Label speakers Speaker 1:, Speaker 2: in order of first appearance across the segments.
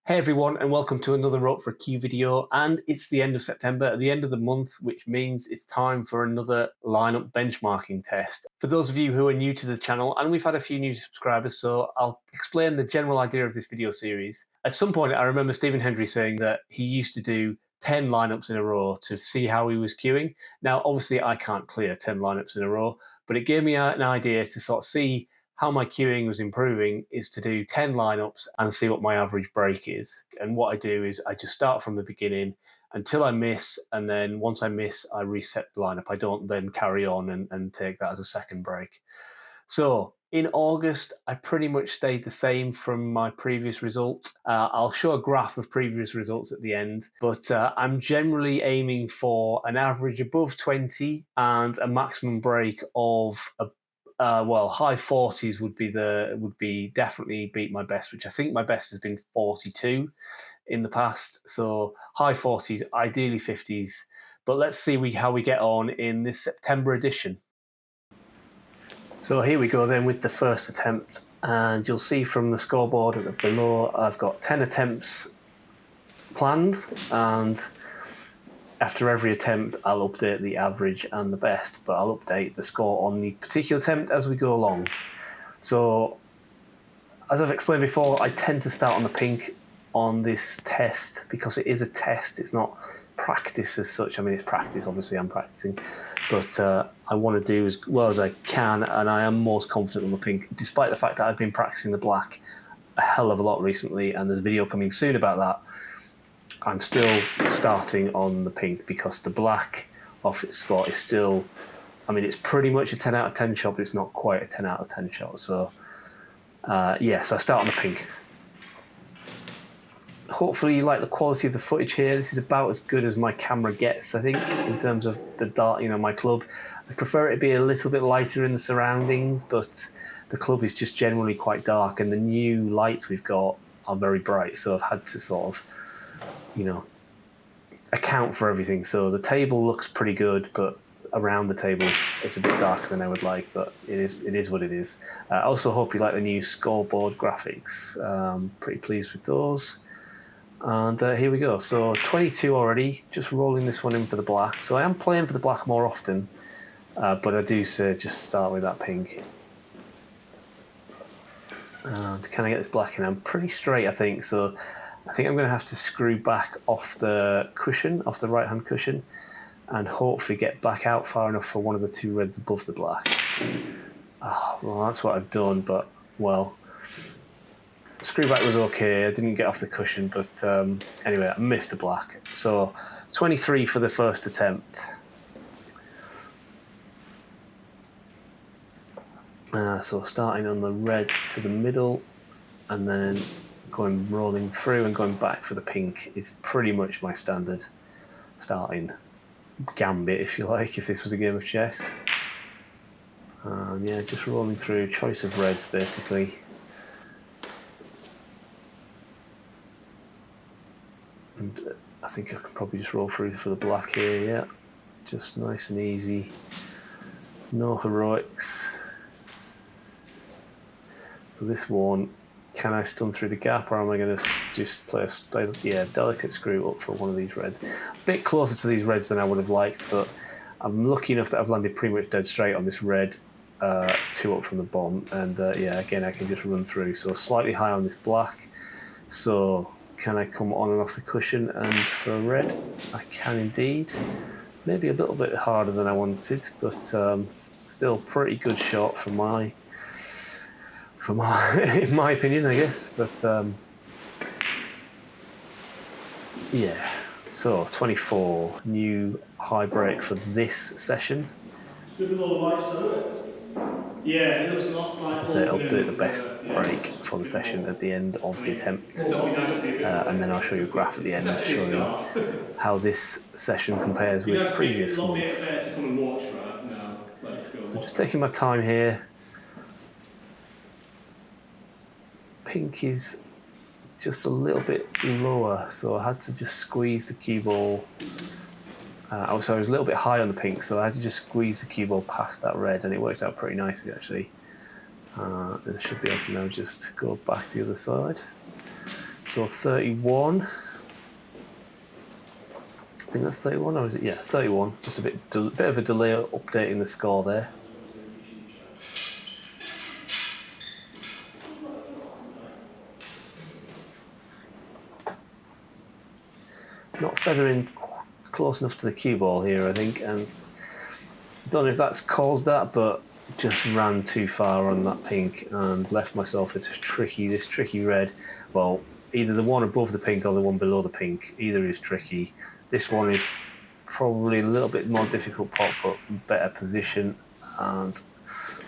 Speaker 1: Hey everyone, and welcome to another Up for a Q video. And it's the end of September, at the end of the month, which means it's time for another lineup benchmarking test. For those of you who are new to the channel, and we've had a few new subscribers, so I'll explain the general idea of this video series. At some point, I remember Stephen Hendry saying that he used to do 10 lineups in a row to see how he was queuing. Now, obviously, I can't clear 10 lineups in a row, but it gave me an idea to sort of see how my queuing was improving is to do 10 lineups and see what my average break is. And what I do is I just start from the beginning until I miss, and then once I miss, I reset the lineup. I don't then carry on and take that as a second break. So in August, I pretty much stayed the same from my previous result. I'll show a graph of previous results at the end, but I'm generally aiming for an average above 20 and a maximum break of well, high 40s would be definitely beat my best, which I think my best has been 42 in the past. So high 40s, ideally 50s. But let's see how we get on in this September edition. So here we go then with the first attempt, and you'll see from the scoreboard below I've got 10 attempts planned, and after every attempt, I'll update the average and the best, but I'll update the score on the particular attempt as we go along. So, as I've explained before, I tend to start on the pink on this test because it is a test. It's not practice as such. I mean, it's practice, obviously I'm practicing, but I want to do as well as I can, and I am most confident on the pink, despite the fact that I've been practicing the black a hell of a lot recently, and there's a video coming soon about that. I'm still starting on the pink because the black off its spot is still, I mean, it's pretty much a 10 out of 10 shot, but it's not quite a 10 out of 10 shot. So, yeah, so I start on the pink. Hopefully you like the quality of the footage here. This is about as good as my camera gets, I think, in terms of the dark, my club. I prefer it to be a little bit lighter in the surroundings, but the club is just generally quite dark, and the new lights we've got are very bright, so I've had to sort of account for everything. So the table looks pretty good, but around the table it's a bit darker than I would like, but it is what it is. I also hope you like the new scoreboard graphics. Pretty pleased with those. And here we go. So 22 already, just rolling this one in for the black. So I am playing for the black more often, but I do say just start with that pink. And can I get this black in? I'm pretty straight, I think, so I think I'm going to have to screw back off the cushion, off the right-hand cushion, and hopefully get back out far enough for one of the two reds above the black. Oh, well, that's what I've done, but, well, screw back was okay. I didn't get off the cushion, but anyway, I missed the black. So 23 for the first attempt. So starting on the red to the middle, and then rolling through and going back for the pink is pretty much my standard starting gambit, if you like, if this was a game of chess. Yeah, just rolling through, choice of reds basically. And I think I can probably just roll through for the black here, yeah. Just nice and easy, no heroics. So this one, can I stun through the gap, or am I going to just play a delicate screw up for one of these reds? A bit closer to these reds than I would have liked, but I'm lucky enough that I've landed pretty much dead straight on this red, 2 up from the bottom, and yeah, again I can just run through. So slightly high on this black. So can I come on and off the cushion and for a red? I can indeed. Maybe a little bit harder than I wanted, but still pretty good shot for my in my opinion, I guess. But yeah, so 24, new high break for this session.
Speaker 2: Yeah, it looks a lot like.
Speaker 1: As I say, I'll do the best break for the session at the end of the attempt, and then I'll show you a graph at the end showing how this session compares with previous months. So just taking my time here. Pink is just a little bit lower, so I had to just squeeze the cue ball. Also, I was a little bit high on the pink, so I had to just squeeze the cue ball past that red, and it worked out pretty nicely actually. And I should be able to now just go back the other side. So 31. I think that's 31, or is it? Yeah, 31. Just a bit of a delay updating the score there. Not feathering close enough to the cue ball here, I think, and don't know if that's caused that, but just ran too far on that pink and left myself with this tricky red. Well, either the one above the pink or the one below the pink. Either is tricky. This one is probably a little bit more difficult pot, but better position. And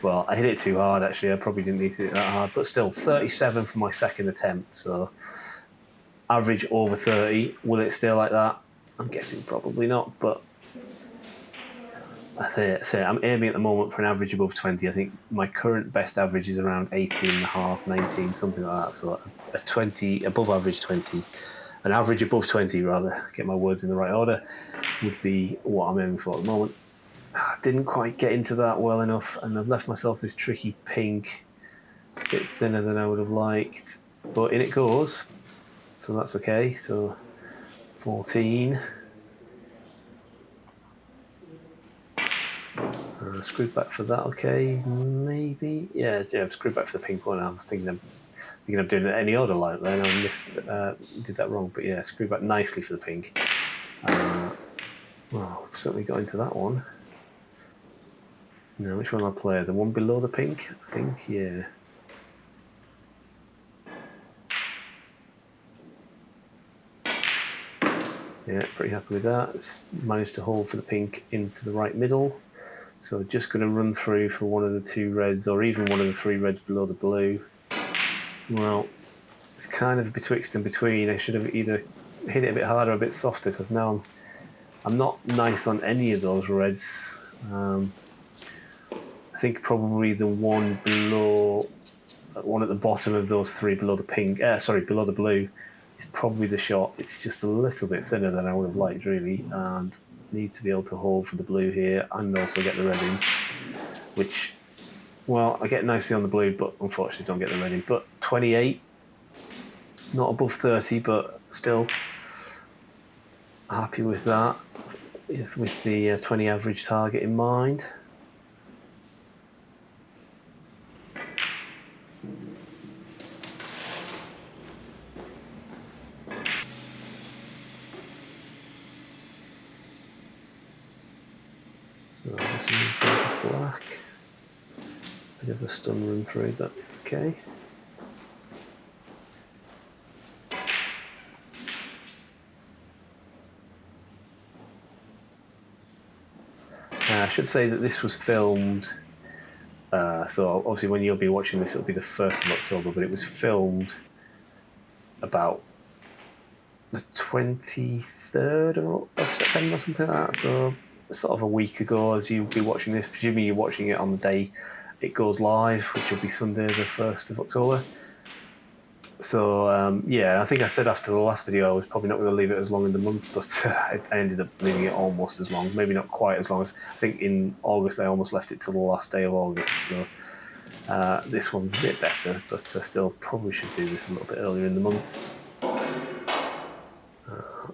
Speaker 1: well, I hit it too hard actually. I probably didn't need to hit it that hard, but still 37 for my second attempt. So average over 30. Will it stay like that? I'm guessing probably not, but I say I'm aiming at the moment for an average above 20. I think my current best average is around 18 and a half, 19, something like that. So a 20, above average 20, an average above 20 rather, get my words in the right order, would be what I'm aiming for at the moment. Didn't quite get into that well enough, and I've left myself this tricky pink, a bit thinner than I would have liked, but in it goes, so that's okay. So 14. Screwed back for that, okay, maybe. Yeah, I've screwed back for the pink one. I'm thinking of doing it any other like that. I did that wrong, but yeah, screwed back nicely for the pink. Well, certainly got into that one. Now, which one I'll play? The one below the pink, I think, yeah. Yeah, pretty happy with that. It's managed to hold for the pink into the right middle. So just going to run through for one of the two reds, or even one of the three reds below the blue. Well, it's kind of betwixt and between. I should have either hit it a bit harder or a bit softer, because now I'm not nice on any of those reds. I think probably the one below, one at the bottom of those three below the pink, below the blue, is probably the shot. It's just a little bit thinner than I would have liked, really, and need to be able to hold for the blue here and also get the red in, which, well, I get nicely on the blue, but unfortunately don't get the red in. But 28, not above 30, but still happy with that, with the 20 average target in mind. So this one's going black. Bit of a stun run through, but okay. I should say that this was filmed, so obviously when you'll be watching this, it'll be the 1st of October, but it was filmed about the 23rd of September, something like that, so sort of a week ago as you'll be watching this. Presumably you're watching it on the day it goes live, which will be Sunday the 1st of October. So yeah, I think I said after the last video I was probably not going to leave it as long in the month, but I ended up leaving it almost as long. Maybe not quite as long as, I think in August I almost left it till the last day of August. So this one's a bit better, but I still probably should do this a little bit earlier in the month.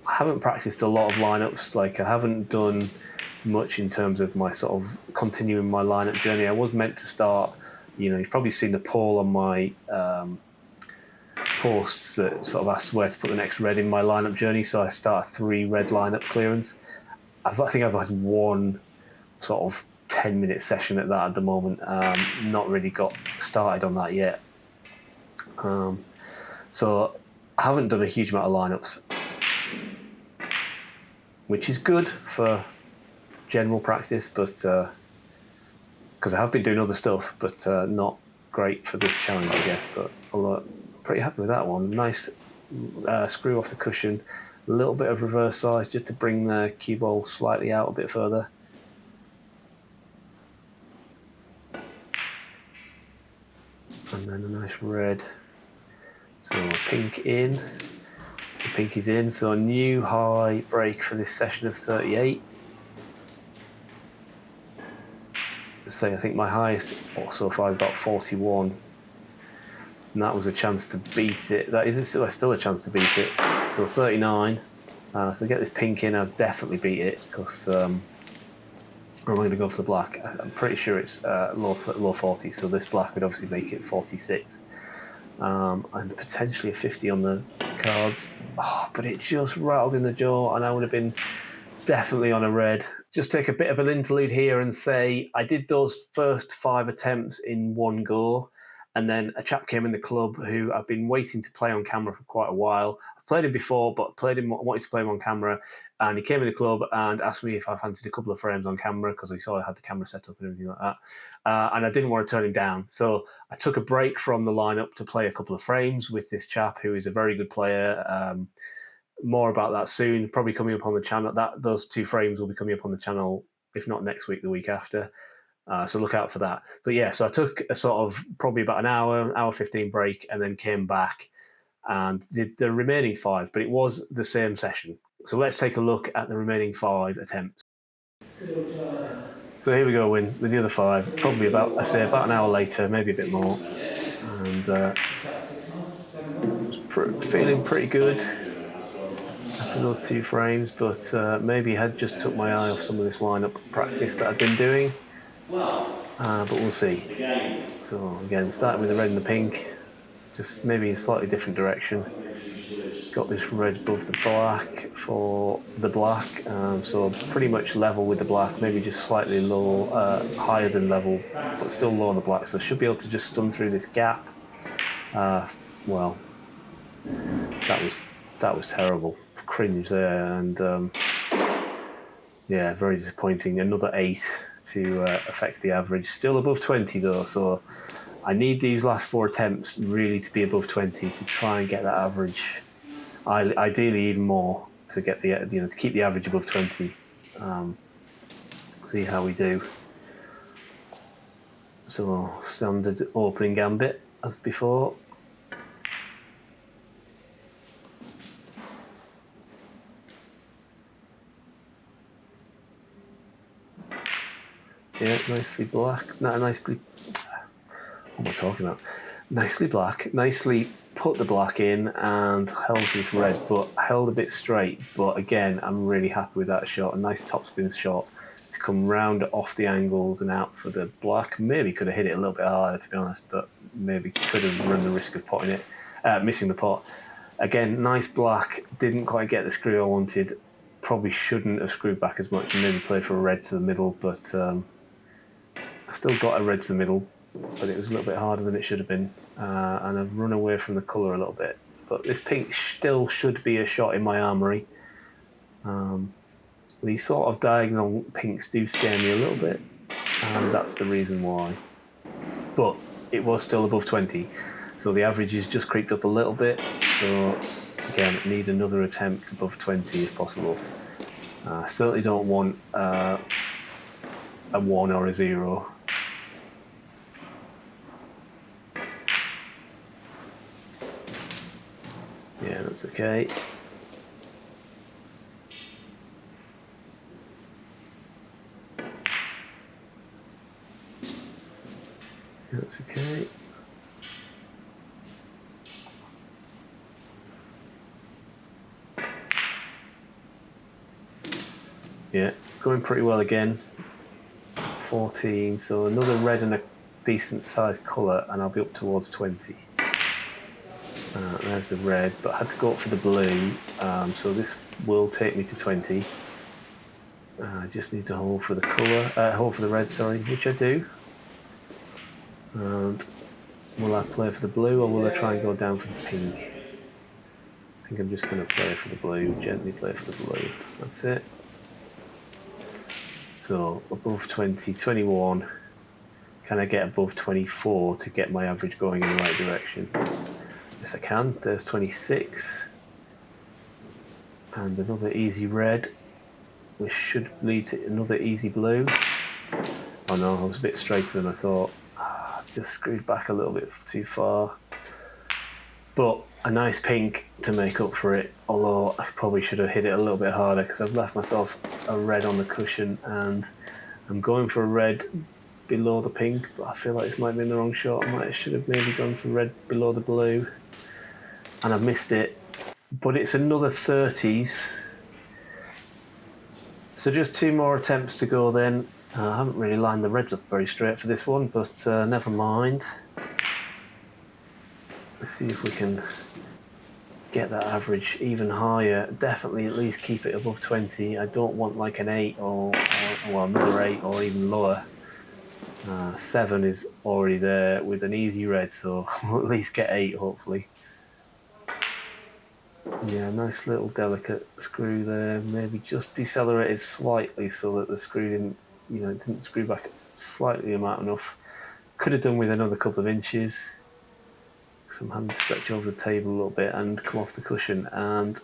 Speaker 1: I haven't practiced a lot of lineups. Like, I haven't done much in terms of my sort of continuing my lineup journey. I was meant to start, you've probably seen the poll on my posts that sort of asked where to put the next red in my lineup journey. So I start a 3 red lineup clearance. I think I've had one sort of 10-minute session at that at the moment. Not really got started on that yet. So I haven't done a huge amount of lineups, which is good for general practice, but because I have been doing other stuff, but not great for this challenge, I guess. But I'm pretty happy with that one. Nice screw off the cushion, a little bit of reverse size just to bring the cue ball slightly out a bit further. And then a nice red. So pink in. The pink is in. So a new high break for this session of 38. So I think my highest so far I've got 41. and that was a chance to beat it. That is still a chance to beat it. So 39. So to get this pink in, I'll definitely beat it, because I'm going to go for the black. I'm pretty sure it's low 40, so this black would obviously make it 46. And potentially a 50 on the cards. Oh, but it just rattled in the jaw, and I would have been definitely on a red. Just take a bit of an interlude here and say I did those first 5 attempts in one go, and then a chap came in the club who I've been waiting to play on camera for quite a while. I've played him before, but wanted to play him on camera, and he came in the club and asked me if I fancied a couple of frames on camera, because he saw I had the camera set up and everything like that. And I didn't want to turn him down, so I took a break from the lineup to play a couple of frames with this chap who is a very good player. More about that soon, probably coming up on the channel. Those 2 frames will be coming up on the channel, if not next week, the week after. So look out for that. But yeah, so I took a sort of probably about an hour 15 break, and then came back and did the remaining 5, but it was the same session. So let's take a look at the remaining 5 attempts. So here we go, Win, with the other 5, probably about an hour later, maybe a bit more. And feeling pretty good after those 2 frames, but maybe had just took my eye off some of this lineup practice that I've been doing. But we'll see. So again, starting with the red and the pink, just maybe a slightly different direction. Got this red above the black for the black, so pretty much level with the black, maybe just slightly low, higher than level, but still low on the black. So I should be able to just stun through this gap. Well, that was terrible. Cringe there, and yeah, very disappointing. Another 8 to affect the average. Still above 20 though, so I need these last 4 attempts really to be above 20 to try and get that average. Ideally, even more, to get the to keep the average above 20. See how we do. So standard opening gambit as before. Yeah, nicely black. Nicely. What am I talking about? Nicely black. Nicely put the black in and held this red, but held a bit straight. But again, I'm really happy with that shot. A nice topspin shot to come round off the angles and out for the black. Maybe could have hit it a little bit harder, to be honest, but maybe could have run the risk of potting it, missing the pot. Again, nice black. Didn't quite get the screw I wanted. Probably shouldn't have screwed back as much and maybe played for a red to the middle, but I still got a red to the middle, but it was a little bit harder than it should have been, and I've run away from the colour a little bit. But this pink still should be a shot in my armoury. These sort of diagonal pinks do scare me a little bit, and that's the reason why. But it was still above 20, so the average has just creeped up a little bit. So again, need another attempt above 20 if possible. I certainly don't want a 1 or a 0. Yeah, that's okay. That's okay. Yeah, going pretty well again. 14, so another red and a decent sized colour, and I'll be up towards 20. There's the red, but I had to go up for the blue, so this will take me to 20. I just need to hold for the colour, hold for the red, sorry, which I do. And will I play for the blue, or will I try and go down for the pink? I think I'm just going to play for the blue, gently play for the blue. That's it. So above 20, 21. Can I get above 24 to get my average going in the right direction? Yes, I can. There's 26. And another easy red, which should lead to another easy blue. Oh no, I was a bit straighter than I thought. Just screwed back a little bit too far. But a nice pink to make up for it, although I probably should have hit it a little bit harder because I've left myself a red on the cushion, and I'm going for a red below the pink, but I feel like this might have been the wrong shot. I should have maybe gone for red below the blue, and I've missed it. But it's another 30s. So just 2 more attempts to go then. I haven't really lined the reds up very straight for this one, but never mind. Let's see if we can get that average even higher. Definitely at least keep it above 20. I don't want like an 8 or well, another 8 or even lower. 7 is already there with an easy red, so we'll at least get 8 hopefully. Yeah, nice little delicate screw there. Maybe just decelerated slightly so that the screw didn't, it didn't screw back slightly enough. Could have done with another couple of inches. So I'm having to stretch over the table a little bit and come off the cushion, and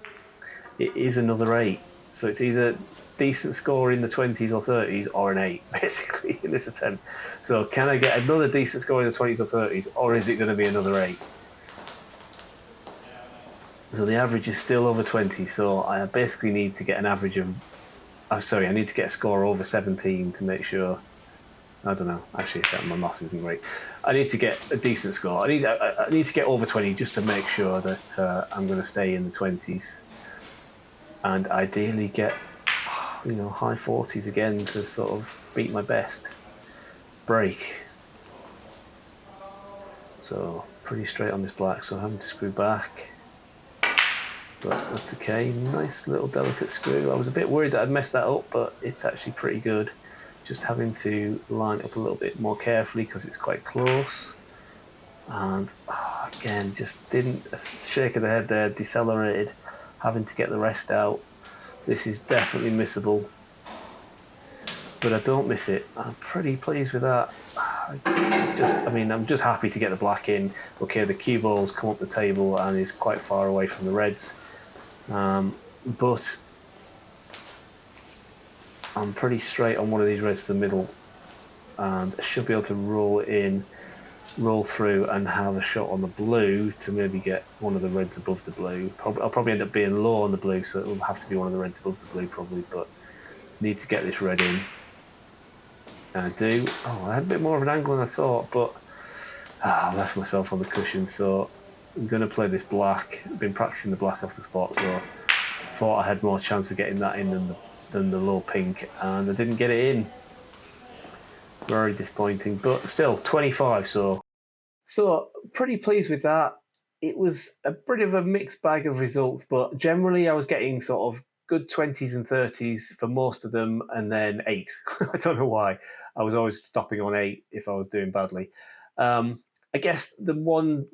Speaker 1: it is another 8. So it's either decent score in the 20s or 30s or an 8 basically in this attempt. So can I get another decent score in the 20s or 30s, or is it going to be another 8? So the average is still over 20, so I basically need to get an average of, I need to get a score over 17 to make sure. I don't know, actually my maths isn't great. I need to get a decent score. I need to get over 20 just to make sure that I'm going to stay in the 20s, and ideally get high 40s again to sort of beat my best break. So pretty straight on this black, so I'm having to screw back, but that's okay. Nice little delicate screw. I was a bit worried that I'd messed that up, but it's actually pretty good. Just having to line up a little bit more carefully because it's quite close. And again, just didn't, a shake of the head there, decelerated, having to get the rest out. This is definitely missable, but I don't miss it. I'm pretty pleased with that. I'm just happy to get the black in. Okay, the cue ball's come up the table and is quite far away from the reds, but I'm pretty straight on one of these reds to the middle, and I should be able to roll through and have a shot on the blue to maybe get one of the reds above the blue. I'll probably end up being low on the blue, so it'll have to be one of the reds above the blue probably, but need to get this red in. And I do. Oh, I had a bit more of an angle than I thought, but I left myself on the cushion, so I'm going to play this black. I've been practicing the black off the spot, so thought I had more chance of getting that in than the low pink, and I didn't get it in. Very disappointing, but still 25, so pretty pleased with that. It was a bit of a mixed bag of results, but generally I was getting sort of good 20s and 30s for most of them, and then 8. I don't know why. I was always stopping on 8 if I was doing badly. I guess the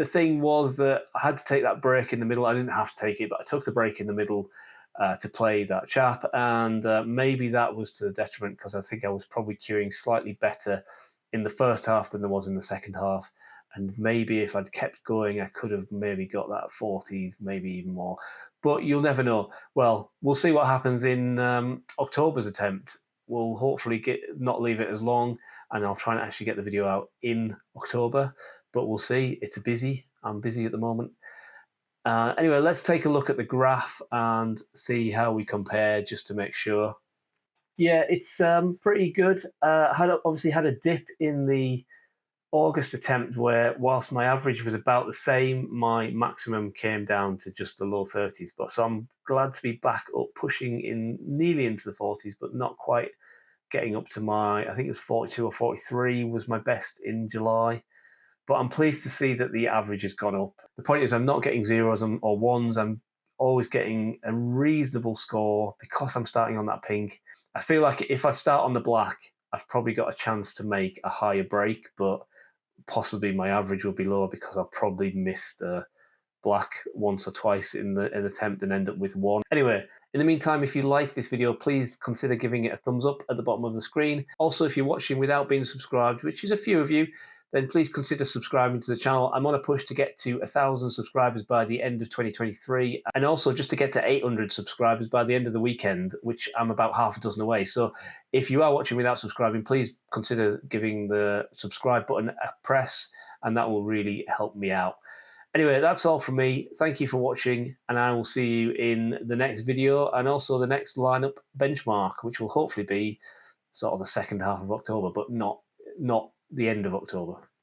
Speaker 1: thing was that I had to take that break in the middle. I didn't have to take it, but I took the break in the middle to play that chap, and maybe that was to the detriment because I think I was probably cueing slightly better in the first half than there was in the second half. And maybe if I'd kept going, I could have maybe got that 40s, maybe even more. But you'll never know. Well, we'll see what happens in October's attempt. We'll hopefully not leave it as long, and I'll try and actually get the video out in October. But we'll see. I'm busy at the moment. Anyway, let's take a look at the graph and see how we compare, just to make sure. Yeah, it's pretty good. Obviously had a dip in the August attempt where, whilst my average was about the same, my maximum came down to just the low 30s. But so I'm glad to be back up, pushing in nearly into the 40s, but not quite getting up to I think it was 42 or 43 was my best in July. But I'm pleased to see that the average has gone up. The point is, I'm not getting zeros or ones. I'm always getting a reasonable score because I'm starting on that pink. I feel like if I start on the black, I've probably got a chance to make a higher break, but possibly my average will be lower because I'll probably miss the black once or twice in an attempt and end up with 1. Anyway, in the meantime, if you like this video, please consider giving it a thumbs up at the bottom of the screen. Also, if you're watching without being subscribed, which is a few of you, then please consider subscribing to the channel. I'm on a push to get to 1,000 subscribers by the end of 2023, and also just to get to 800 subscribers by the end of the weekend, which I'm about half a dozen away. So if you are watching without subscribing, please consider giving the subscribe button a press, and that will really help me out. Anyway, that's all from me. Thank you for watching, and I will see you in the next video and also the next lineup benchmark, which will hopefully be sort of the second half of October, but not not the end of October.